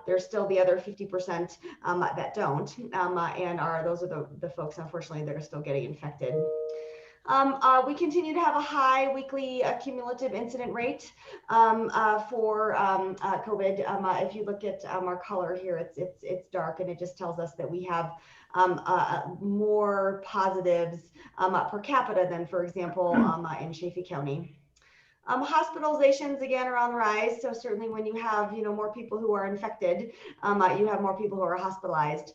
there's still the other 50% that don't, and those are the folks, unfortunately, that are still getting infected. We continue to have a high weekly cumulative incident rate for COVID. If you look at our color here, it's dark, and it just tells us that we have more positives per capita than, for example, in Chaffee County. Hospitalizations, again, are on the rise. So certainly when you have, more people who are infected, you have more people who are hospitalized.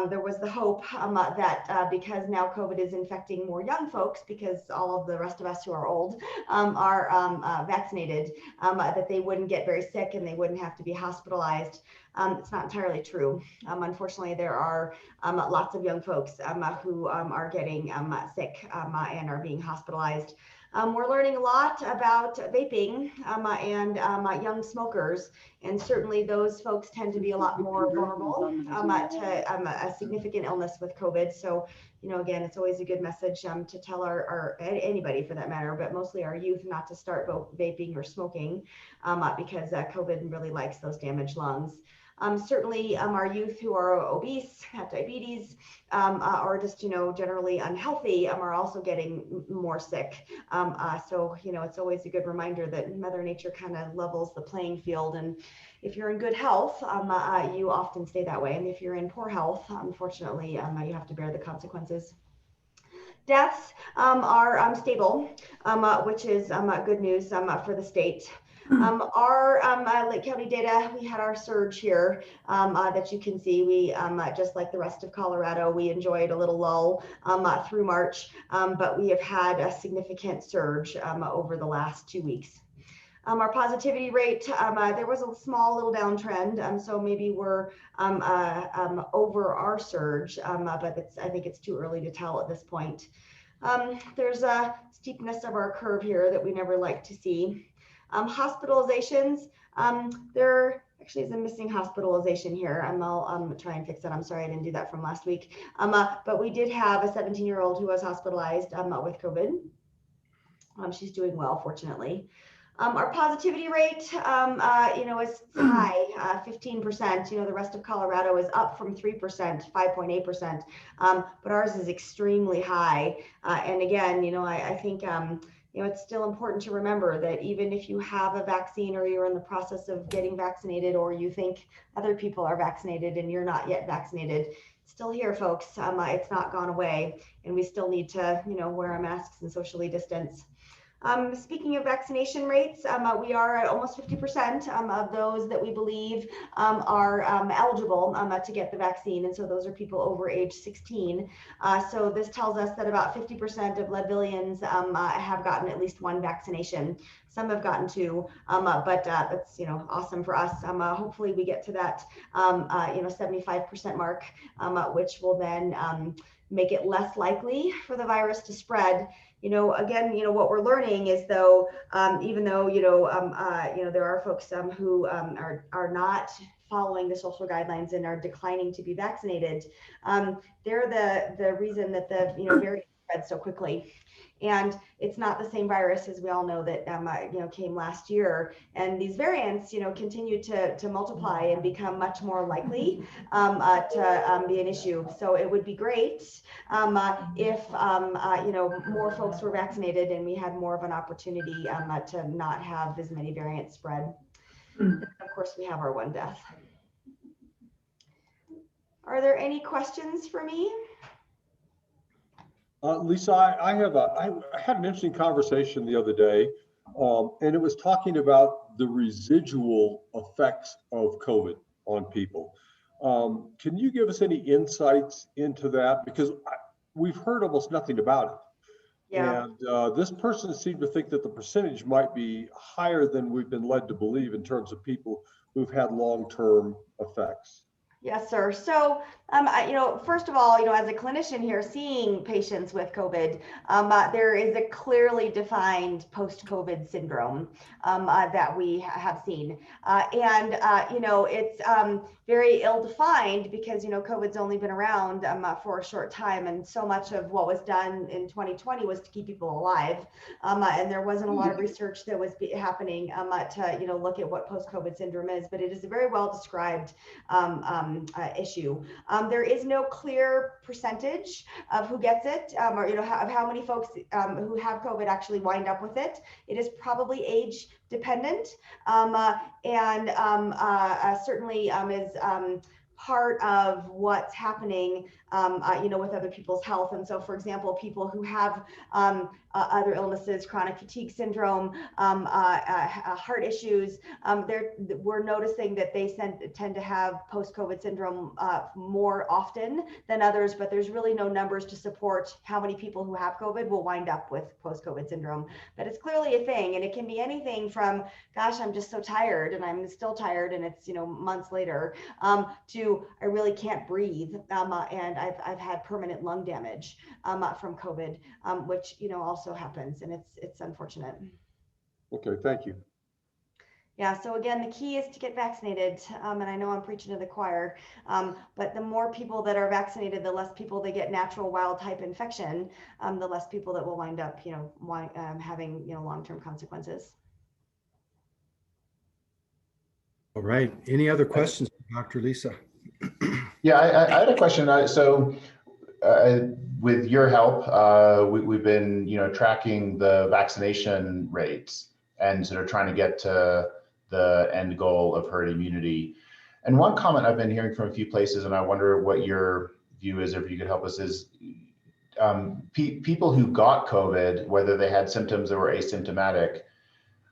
There was the hope that because now COVID is infecting more young folks, because all of the rest of us who are old are vaccinated, that they wouldn't get very sick and they wouldn't have to be hospitalized. It's not entirely true. Unfortunately, there are lots of young folks who are getting sick and are being hospitalized. We're learning a lot about vaping and young smokers, and certainly those folks tend to be a lot more vulnerable to a significant illness with COVID. So, again, it's always a good message to tell our anybody for that matter, but mostly our youth, not to start vaping or smoking because COVID really likes those damaged lungs. Certainly our youth who are obese, have diabetes, or just, generally unhealthy are also getting more sick. So, it's always a good reminder that Mother Nature kind of levels the playing field. And if you're in good health, you often stay that way. And if you're in poor health, unfortunately, you have to bear the consequences. Deaths are stable, which is good news for the state. Our Lake County data, we had our surge here that you can see. We, just like the rest of Colorado, we enjoyed a little lull through March, but we have had a significant surge over the last 2 weeks. Our positivity rate, there was a small little downtrend, so maybe we're over our surge, but I think it's too early to tell at this point. There's a steepness of our curve here that we never like to see. Hospitalizations, there actually is a missing hospitalization here. I'll try and fix that. I'm sorry I didn't do that from last week. But we did have a 17-year-old who was hospitalized with COVID. She's doing well, fortunately. Our positivity rate, is high, 15%. The rest of Colorado is up from 3%, 5.8%, but ours is extremely high. And again, I think, it's still important to remember that even if you have a vaccine or you're in the process of getting vaccinated, or you think other people are vaccinated and you're not yet vaccinated, it's still here, folks. It's not gone away, and we still need to, wear our masks and socially distance. Speaking of vaccination rates, we are at almost 50% of those that we believe are eligible to get the vaccine. And so those are people over age 16. So this tells us that about 50% of Leadvillians have gotten at least one vaccination. Some have gotten two, but that's, awesome for us. Hopefully we get to that, 75% mark, which will then make it less likely for the virus to spread. Again, what we're learning is though, even though, there are folks who are not following the social guidelines and are declining to be vaccinated, they're the reason that the variant spread so quickly. And it's not the same virus, as we all know, that came last year. And these variants, continue to multiply and become much more likely to be an issue. So it would be great if more folks were vaccinated and we had more of an opportunity to not have as many variants spread. And of course, we have our one death. Are there any questions for me? Lisa, I had an interesting conversation the other day, and it was talking about the residual effects of COVID on people. Can you give us any insights into that? Because we've heard almost nothing about it. Yeah. And this person seemed to think that the percentage might be higher than we've been led to believe in terms of people who've had long-term effects. Yes, sir. So, first of all, as a clinician here seeing patients with COVID, there is a clearly defined post-COVID syndrome that we have seen. It's very ill-defined because, COVID's only been around for a short time. And so much of what was done in 2020 was to keep people alive. And there wasn't a lot of research that was happening to, look at what post-COVID syndrome is, but it is a very well described issue. There is no clear percentage of who gets it, or of how many folks who have COVID actually wind up with it. It is probably age dependent, and certainly is part of what's happening, with other people's health. And so, for example, people who have other illnesses, chronic fatigue syndrome, heart issues, we're noticing that they tend to have post-COVID syndrome more often than others, but there's really no numbers to support how many people who have COVID will wind up with post-COVID syndrome. But it's clearly a thing, and it can be anything from, gosh, I'm just so tired, and I'm still tired, and it's, months later, to I really can't breathe, and I've had permanent lung damage from COVID, which also happens, and it's unfortunate. Okay, thank you. Yeah, so again, the key is to get vaccinated, and I know I'm preaching to the choir, but the more people that are vaccinated, the less people that get natural wild type infection, the less people that will wind up, having long-term consequences. All right. Any other questions, Dr. Lisa? Yeah, I had a question. With your help, we've been, tracking the vaccination rates and sort of trying to get to the end goal of herd immunity. And one comment I've been hearing from a few places, and I wonder what your view is, or if you could help us, is people who got COVID, whether they had symptoms or were asymptomatic,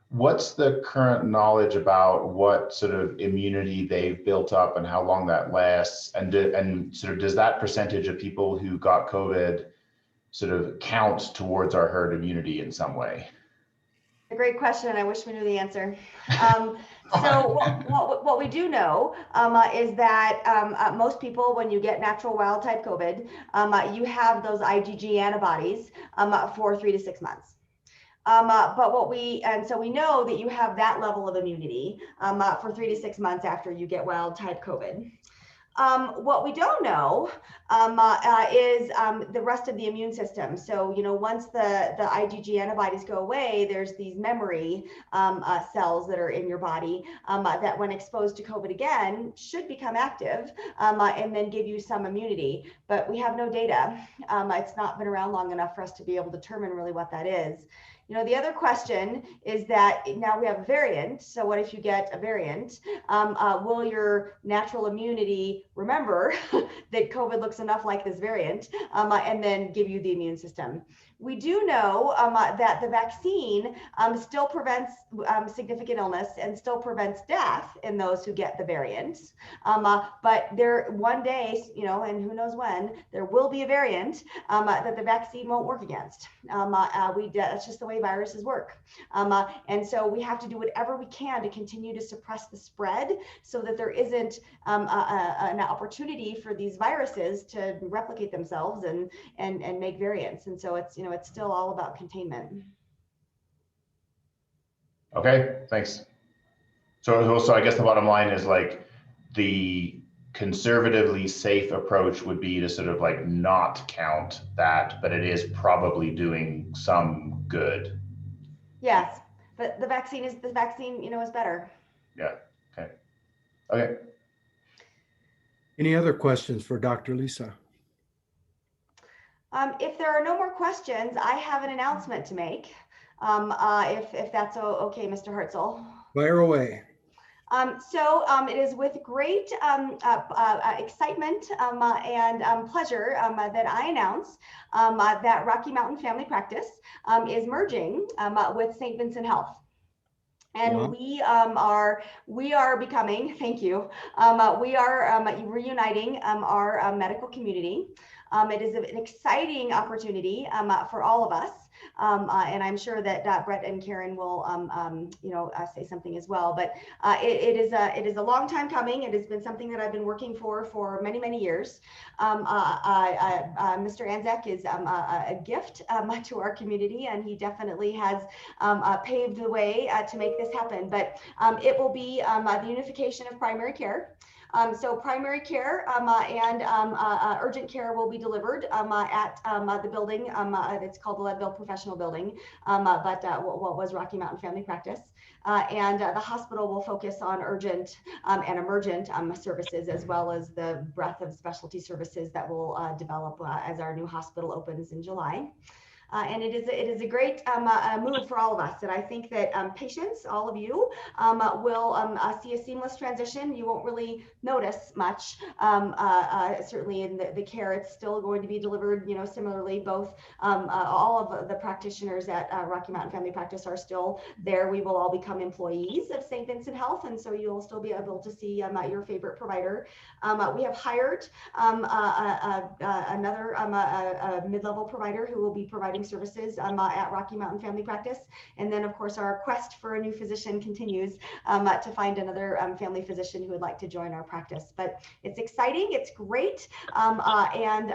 what's the current knowledge about what sort of immunity they've built up and how long that lasts? And sort of does that percentage of people who got COVID sort of count towards our herd immunity in some way? A great question, and I wish we knew the answer. So what we do know is that most people, when you get natural wild type COVID, you have those IgG antibodies for 3 to 6 months. So we know that you have that level of immunity for 3 to 6 months after you get wild type COVID. What we don't know is the rest of the immune system. So, once the IgG antibodies go away, there's these memory cells that are in your body that when exposed to COVID again should become active and then give you some immunity. But we have no data. It's not been around long enough for us to be able to determine really what that is. The other question is that now we have a variant. So what if you get a variant? Will your natural immunity remember that COVID looks enough like this variant and then give you the immune system? We do know that the vaccine still prevents significant illness and still prevents death in those who get the variants. But there one day, and who knows when, there will be a variant that the vaccine won't work against. That's just the way viruses work. And so we have to do whatever we can to continue to suppress the spread so that there isn't an opportunity for these viruses to replicate themselves and make variants. And so it's still all about containment. Okay, thanks. So I guess the bottom line is like the conservatively safe approach would be to sort of like not count that, but it is probably doing some good. Yes, but the vaccine is better. Yeah. Okay. Okay. Any other questions for Dr. Lisa? If there are no more questions, I have an announcement to make. If that's okay, Mr. Herzl. Fire away. So it is with great excitement and pleasure that I announce that Rocky Mountain Family Practice is merging with St. Vincent Health. And we are becoming, thank you, we are reuniting our medical community. It is an exciting opportunity for all of us. And I'm sure that Brett and Karen will, say something as well. But it is a long time coming. It has been something that I've been working for many, many years. Mr. Anzac is a gift to our community, and he definitely has paved the way to make this happen. But it will be the unification of primary care. So primary care and urgent care will be delivered at the building. It's called the Leadville Professional Building, but what was Rocky Mountain Family Practice. And the hospital will focus on urgent and emergent services, as well as the breadth of specialty services that will develop as our new hospital opens in July. And it is a great move for all of us. And I think that patients, all of you, will see a seamless transition. You won't really notice much. Certainly in the care, it's still going to be delivered, similarly. Both all of the practitioners at Rocky Mountain Family Practice are still there. We will all become employees of St. Vincent Health, and so you'll still be able to see your favorite provider. We have hired another mid-level provider who will be providing services at Rocky Mountain Family Practice. And then, of course, our quest for a new physician continues to find another family physician who would like to join our practice. But it's exciting, it's great, and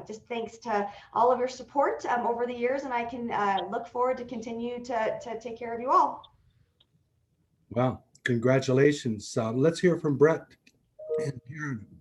just thanks to all of your support over the years, and I can look forward to continue to take care of you all. Wow, congratulations. Let's hear from Brett and Karen.